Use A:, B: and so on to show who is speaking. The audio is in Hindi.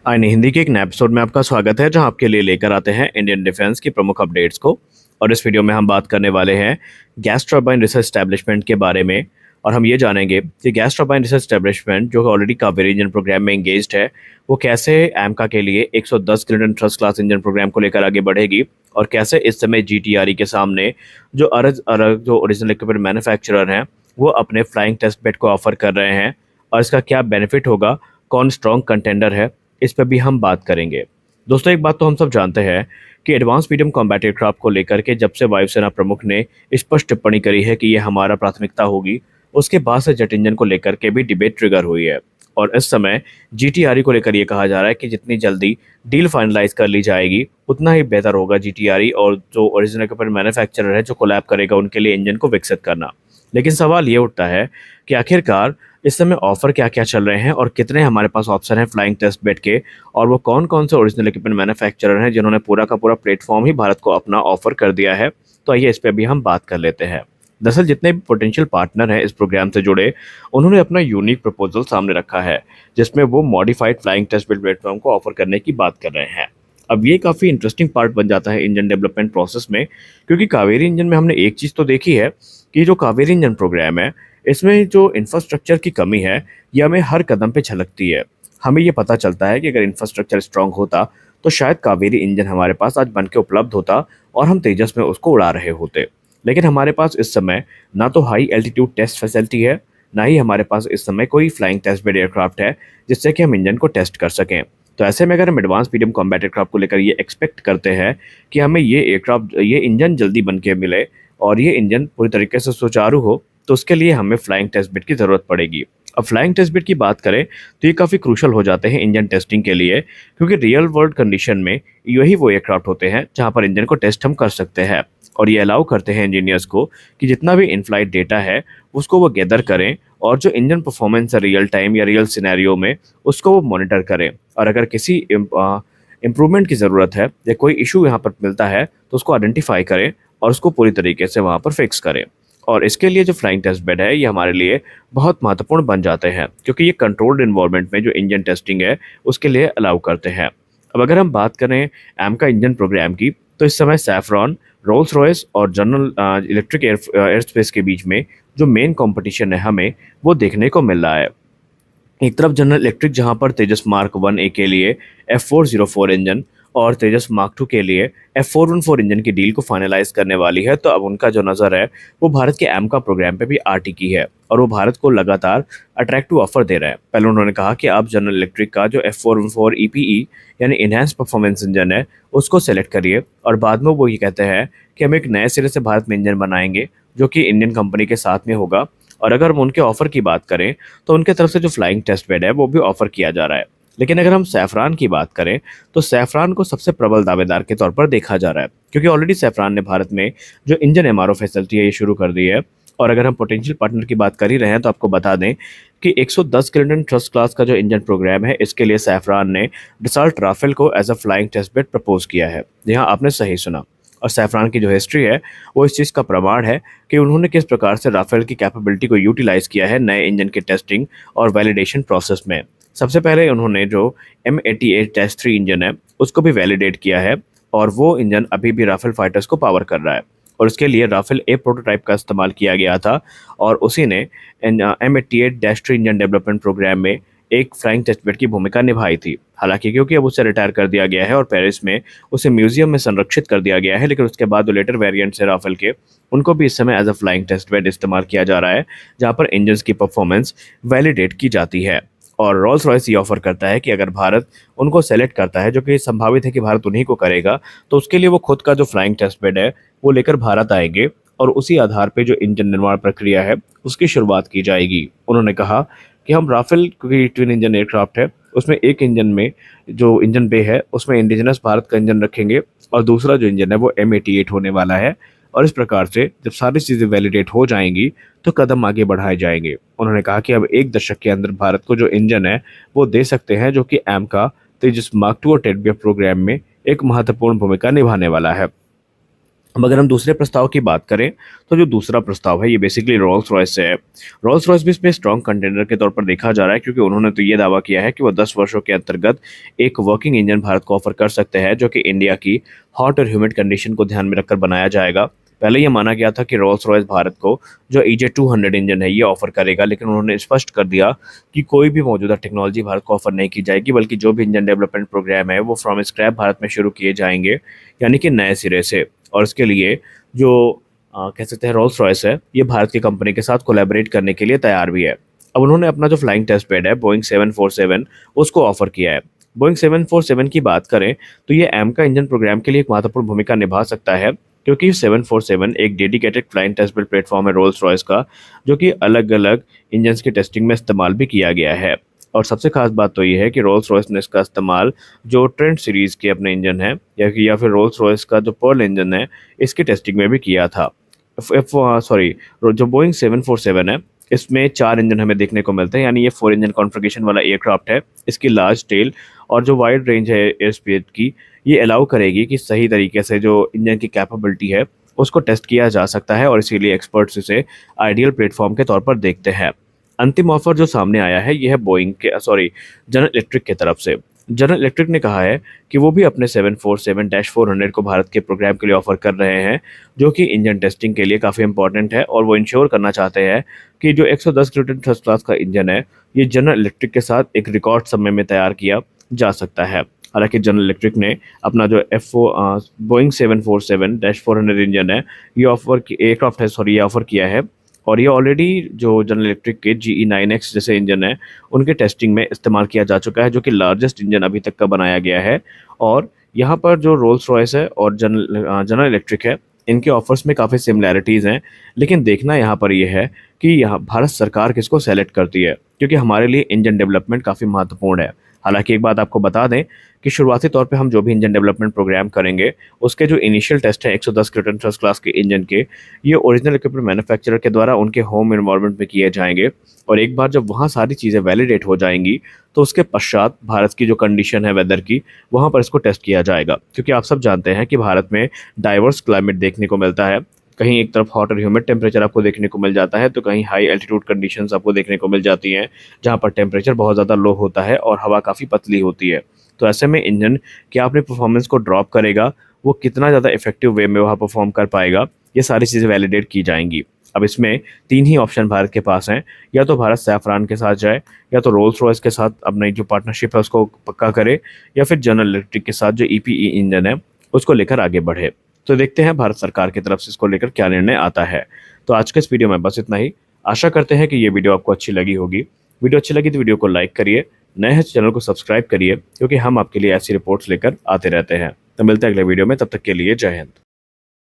A: आईने हिंदी के एक नए एपिसोड में आपका स्वागत है, जहां आपके लिए लेकर आते हैं इंडियन डिफेंस की प्रमुख अपडेट्स को। और इस वीडियो में हम बात करने वाले हैं गैस टर्बाइन रिसर्च एस्टैब्लिशमेंट के बारे में। और हम ये जानेंगे कि गैस टर्बाइन रिसर्च एस्टैब्लिशमेंट जो ऑलरेडी कावेरी इंजन प्रोग्राम में एंगेज्ड है, वो कैसे एमका के लिए 110 kiloton thrust class engine program को लेकर आगे बढ़ेगी, और कैसे इस समय जीटीआरई के सामने जो अरज अरग जो ओरिजिनल इक्विपमेंट मैन्युफैक्चरर हैं, वो अपने फ्लाइंग टेस्ट बेड को ऑफर कर रहे हैं, और इसका क्या बेनिफिट होगा, कौन स्ट्रॉन्ग कंटेंडर है, इस पर भी हम बात करेंगे। दोस्तों, एक बात तो हम सब जानते हैं कि एडवांस मीडियम कॉम्बैट एयरक्राफ्ट को लेकर के जब से वायुसेना प्रमुख ने स्पष्ट टिप्पणी करी है कि ये हमारा प्राथमिकता होगी, उसके बाद से जेट इंजन को लेकर के भी डिबेट ट्रिगर हुई है। और इस समय जीटीआरई को लेकर ये कहा जा रहा है कि जितनी जल्दी डील फाइनलाइज कर ली जाएगी, उतना ही बेहतर होगा जीटीआरई और जो ओरिजिनल इक्विपमेंट मैन्युफैक्चरर है जो कोलैब करेगा उनके लिए इंजन को विकसित करना। लेकिन सवाल ये उठता है कि आखिरकार इस समय ऑफर क्या क्या चल रहे हैं और कितने हमारे पास ऑप्शन हैं फ्लाइंग टेस्ट बेड के, और वो कौन कौन से ओरिजिनल इक्विपमेंट मैन्युफैक्चरर हैं जिन्होंने पूरा का पूरा प्लेटफॉर्म ही भारत को अपना ऑफर कर दिया है। तो आइए इस पर भी हम बात कर लेते हैं। दरअसल जितने भी पोटेंशियल पार्टनर हैं इस प्रोग्राम से जुड़े, उन्होंने अपना यूनिक प्रपोजल सामने रखा है, जिसमें वो modified flying test bed platform को ऑफर करने की बात कर रहे हैं। अब ये काफ़ी इंटरेस्टिंग पार्ट बन जाता है इंजन डेवलपमेंट प्रोसेस में, क्योंकि कावेरी इंजन में हमने एक चीज़ तो देखी है कि जो कावेरी इंजन प्रोग्राम है, इसमें जो इंफ्रास्ट्रक्चर की कमी है, ये हमें हर कदम पे झलकती है। हमें ये पता चलता है कि अगर इंफ्रास्ट्रक्चर स्ट्रांग होता तो शायद कावेरी इंजन हमारे पास आज बन के उपलब्ध होता और हम तेजस में उसको उड़ा रहे होते। लेकिन हमारे पास इस समय ना तो हाई एल्टीट्यूड टेस्ट फैसिलिटी है, ना ही हमारे पास इस समय कोई फ्लाइंग टेस्ट बेड एयरक्राफ्ट है जिससे कि हम इंजन को टेस्ट कर सकें। तो ऐसे में अगर हम एडवांस मीडियम कॉम्बैट एयरक्राफ्ट को लेकर ये एक्सपेक्ट करते हैं कि हमें ये इंजन जल्दी बन के मिले और ये इंजन पूरी तरीके से सुचारू हो, तो उसके लिए हमें फ्लाइंग टेस्ट बेड की ज़रूरत पड़ेगी। अब फ्लाइंग टेस्ट बेड की बात करें तो ये काफ़ी क्रूशल हो जाते हैं इंजन टेस्टिंग के लिए, क्योंकि रियल वर्ल्ड कंडीशन में यही वो एयरक्राफ्ट होते हैं जहाँ पर इंजन को टेस्ट हम कर सकते हैं। और ये अलाउ करते हैं इंजीनियर्स को कि जितना भी इन फ्लाइट डेटा है उसको वो गैदर करें, और जो इंजन परफॉर्मेंस है रियल टाइम या रियल सिनेरियो में, उसको वो मॉनिटर करें। और अगर किसी इम्प्रूवमेंट की ज़रूरत है या कोई इशू यहाँ पर मिलता है तो उसको आइडेंटिफाई करें और उसको पूरी तरीके से वहाँ पर फिक्स करें। और इसके लिए जो फ्लाइंग टेस्ट बेड है ये हमारे लिए बहुत महत्वपूर्ण बन जाते हैं, क्योंकि ये कंट्रोल्ड इन्वायरमेंट में जो इंजन टेस्टिंग है उसके लिए अलाउ करते हैं। अब अगर हम बात करें एमका इंजन प्रोग्राम की, तो इस समय सैफरॉन, रोल्स रॉयस और जनरल इलेक्ट्रिक एयरस्पेस के बीच में जो मेन कंपटीशन है हमें वो देखने को मिल रहा है। एक तरफ जनरल इलेक्ट्रिक जहां पर तेजस मार्क 1A के लिए F404 इंजन और तेजस मार्क 2 के लिए F414 इंजन की डील को फाइनलाइज करने वाली है, तो अब उनका जो नज़र है वो भारत के एमका प्रोग्राम पे भी आरटी की है, और वो भारत को लगातार अट्रैक्टिव ऑफर दे रहा है। पहले उन्होंने कहा कि आप जनरल इलेक्ट्रिक का जो F414 EPE यानी इनहेंस परफॉर्मेंस इंजन है उसको सेलेक्ट करिए, और बाद में वो ये कहते हैं कि हम एक नए सिरे से भारत में इंजन बनाएंगे जो कि इंडियन कंपनी के साथ में होगा। और अगर हम उनके ऑफर की बात करें तो उनके तरफ से जो फ्लाइंग टेस्ट बेड है वो भी ऑफर किया जा रहा है। लेकिन अगर हम सैफरान की बात करें तो सैफरान को सबसे प्रबल दावेदार के तौर पर देखा जा रहा है, क्योंकि ऑलरेडी सैफरान ने भारत में जो इंजन एमआरओ फैसिलिटी है ये शुरू कर दी है। और अगर हम पोटेंशियल पार्टनर की बात कर ही रहे हैं तो आपको बता दें कि 110 किलोटन थ्रस्ट क्लास का जो इंजन प्रोग्राम है इसके लिए सैफरान ने डसॉल्ट राफेल को as a flying test bed propose किया है। जी हाँ, आपने सही सुना। और सैफरान की जो हिस्ट्री है वो इस चीज़ का प्रमाण है कि उन्होंने किस प्रकार से राफेल की कैपेबिलिटी को यूटिलाइज़ किया है नए इंजन के टेस्टिंग और वैलिडेशन प्रोसेस में। सबसे पहले उन्होंने जो M88-3 इंजन है उसको भी वैलिडेट किया है, और वो इंजन अभी भी राफेल फाइटर्स को पावर कर रहा है, और उसके लिए राफेल ए प्रोटोटाइप का इस्तेमाल किया गया था, और उसी ने M88-3 इंजन डेवलपमेंट प्रोग्राम में एक फ्लाइंग टेस्ट बेड की भूमिका निभाई थी। हालांकि क्योंकि अब उसे रिटायर कर दिया गया है और पेरिस में उसे म्यूजियम में संरक्षित कर दिया गया है, लेकिन उसके बाद जो लेटर वेरिएंट्स है राफेल के, उनको भी इस समय as a flying test bed इस्तेमाल किया जा रहा है, जहां पर इंजन्स की परफॉर्मेंस वैलिडेट की जाती है। और रोल्स रॉयस ये ऑफर करता है कि अगर भारत उनको सेलेक्ट करता है, जो कि संभावित है कि भारत उन्हीं को करेगा, तो उसके लिए वो खुद का जो फ्लाइंग टेस्ट बेड है वो लेकर भारत आएंगे, और उसी आधार पे जो इंजन निर्माण प्रक्रिया है उसकी शुरुआत की जाएगी। उन्होंने कहा कि हम राफेल, क्योंकि ट्विन इंजन एयरक्राफ्ट है, उसमें एक इंजन में जो इंजन बे है उसमें इंडिजिनस भारत का इंजन रखेंगे, और दूसरा जो इंजन है वो M88 होने वाला है। और इस प्रकार से जब सारी चीज़ें वैलिडेट हो जाएंगी तो कदम आगे बढ़ाए जाएंगे। उन्होंने कहा कि अब एक दशक के अंदर भारत को जो इंजन है वो दे सकते हैं, जो कि एमका तेजस मार्क 2 और टेडबीएफ प्रोग्राम में एक महत्वपूर्ण भूमिका निभाने वाला है। अब अगर हम दूसरे प्रस्ताव की बात करें, तो जो दूसरा प्रस्ताव है ये बेसिकली रोल्स रॉयस से है। रोल्स रॉयस भी इसमें स्ट्रॉन्ग कंटेंडर के तौर पर देखा जा रहा है, क्योंकि उन्होंने तो ये दावा किया है कि वो 10 वर्षों के अंतर्गत एक वर्किंग इंजन भारत को ऑफर कर सकते हैं, जो कि इंडिया की हॉट और ह्यूमिड कंडीशन को ध्यान में रखकर बनाया जाएगा। पहले ये माना गया था कि रोल्स रॉयस भारत को जो EJ200 इंजन है ये ऑफर करेगा, लेकिन उन्होंने स्पष्ट कर दिया कि कोई भी मौजूदा टेक्नोलॉजी भारत को ऑफर नहीं की जाएगी, बल्कि जो भी इंजन डेवलपमेंट प्रोग्राम है वो फ्रॉम स्क्रैप भारत में शुरू किए जाएंगे, यानी कि नए सिरे से। और इसके लिए जो कह सकते हैं रोल्स रॉयस है, ये भारत की कंपनी के साथ कोलैबोरेट करने के लिए तैयार भी है। अब उन्होंने अपना जो फ्लाइंग टेस्ट बेड है बोइंग 747 उसको ऑफर किया है। बोइंग 747 की बात करें तो ये एमका इंजन प्रोग्राम के लिए एक महत्वपूर्ण भूमिका निभा सकता है, क्योंकि 747 एक dedicated flying test bed platform है रोल्स रॉयस का, जो कि अलग अलग इंजन की टेस्टिंग में इस्तेमाल भी किया गया है। और सबसे खास बात तो ये है कि रोल्स रॉयस ने इसका इस्तेमाल जो ट्रेंड सीरीज़ के अपने इंजन है या फिर रोल्स रॉयस का जो पर्ल इंजन है इसकी टेस्टिंग में भी किया था। सॉरी, जो बोइंग 747 है इसमें 4 इंजन हमें देखने को मिलते हैं, यानी ये 4 इंजन कॉन्फ़िगरेशन वाला एयरक्राफ्ट है। इसकी लार्ज टेल और जो वाइड रेंज है एयर स्पीड की, ये अलाउ करेगी कि सही तरीके से जो इंजन की कैपेबिलिटी है उसको टेस्ट किया जा सकता है, और इसीलिए एक्सपर्ट्स इसे आइडियल प्लेटफॉर्म के तौर पर देखते हैं। अंतिम ऑफर जो सामने आया है यह है बोइंग के जनरल इलेक्ट्रिक की तरफ से। जनरल इलेक्ट्रिक ने कहा है कि वो भी अपने 747-400 को भारत के प्रोग्राम के लिए ऑफर कर रहे हैं, जो कि इंजन टेस्टिंग के लिए काफ़ी इंपॉर्टेंट है, और वो इंश्योर करना चाहते हैं कि जो 110 किलोमीटर फर्स्ट क्लास का इंजन है ये जनरल इलेक्ट्रिक के साथ एक रिकॉर्ड समय में तैयार किया जा सकता है। हालांकि जनरल इलेक्ट्रिक ने अपना जो बोइंग 747-400 इंजन है ये ऑफर किया है, और ये ऑलरेडी जो जनरल इलेक्ट्रिक के GE9X जैसे इंजन है उनके टेस्टिंग में इस्तेमाल किया जा चुका है, जो कि लार्जेस्ट इंजन अभी तक का बनाया गया है। और यहाँ पर जो रोल्स रॉयस है और जनरल इलेक्ट्रिक है, इनके ऑफर्स में काफ़ी सिमिलैरिटीज़ हैं, लेकिन देखना यहाँ पर ये है कि यहाँ भारत सरकार किसको सेलेक्ट करती है, क्योंकि हमारे लिए इंजन डेवलपमेंट काफ़ी महत्वपूर्ण है। हालांकि एक बात आपको बता दें कि शुरुआती तौर पे हम जो भी इंजन डेवलपमेंट प्रोग्राम करेंगे उसके जो इनिशियल टेस्ट है 110 किलोटन फर्स्ट क्लास के इंजन के, ये ओरिजिनल इक्विपमेंट मैन्युफैक्चरर के द्वारा उनके होम एनवायरनमेंट में किए जाएंगे, और एक बार जब वहाँ सारी चीज़ें वैलिडेट हो जाएंगी तो उसके पश्चात भारत की जो कंडीशन है वेदर की, वहाँ पर इसको टेस्ट किया जाएगा। क्योंकि आप सब जानते हैं कि भारत में डाइवर्स क्लाइमेट देखने को मिलता है, कहीं एक तरफ हॉट और ह्यूमिड टेम्परेचर आपको देखने को मिल जाता है, तो कहीं हाई एल्टीट्यूड कंडीशंस आपको देखने को मिल जाती हैं, जहाँ पर टेम्परेचर बहुत ज़्यादा लो होता है और हवा काफ़ी पतली होती है। तो ऐसे में इंजन क्या अपनी परफॉर्मेंस को ड्रॉप करेगा, वो कितना ज़्यादा इफेक्टिव वे में वहाँ परफॉर्म कर पाएगा, ये सारी चीज़ें वैलिडेट की जाएंगी। अब इसमें 3 ही ऑप्शन भारत के पास हैं, या तो भारत सैफरान के साथ जाए, या तो रोल्स रॉयस के साथ अपनी जो पार्टनरशिप है उसको पक्का करे, या फिर जनरल इलेक्ट्रिक के साथ जो EPE इंजन है उसको लेकर आगे बढ़े। तो देखते हैं भारत सरकार की तरफ से इसको लेकर क्या निर्णय आता है। तो आज के इस वीडियो में बस इतना ही। आशा करते हैं कि ये वीडियो आपको अच्छी लगी होगी। वीडियो अच्छी लगी तो वीडियो को लाइक करिए, नए हैं तो चैनल को सब्सक्राइब करिए, क्योंकि हम आपके लिए ऐसी रिपोर्ट्स लेकर आते रहते हैं। तो मिलते हैं अगले वीडियो में, तब तक के लिए जय हिंद।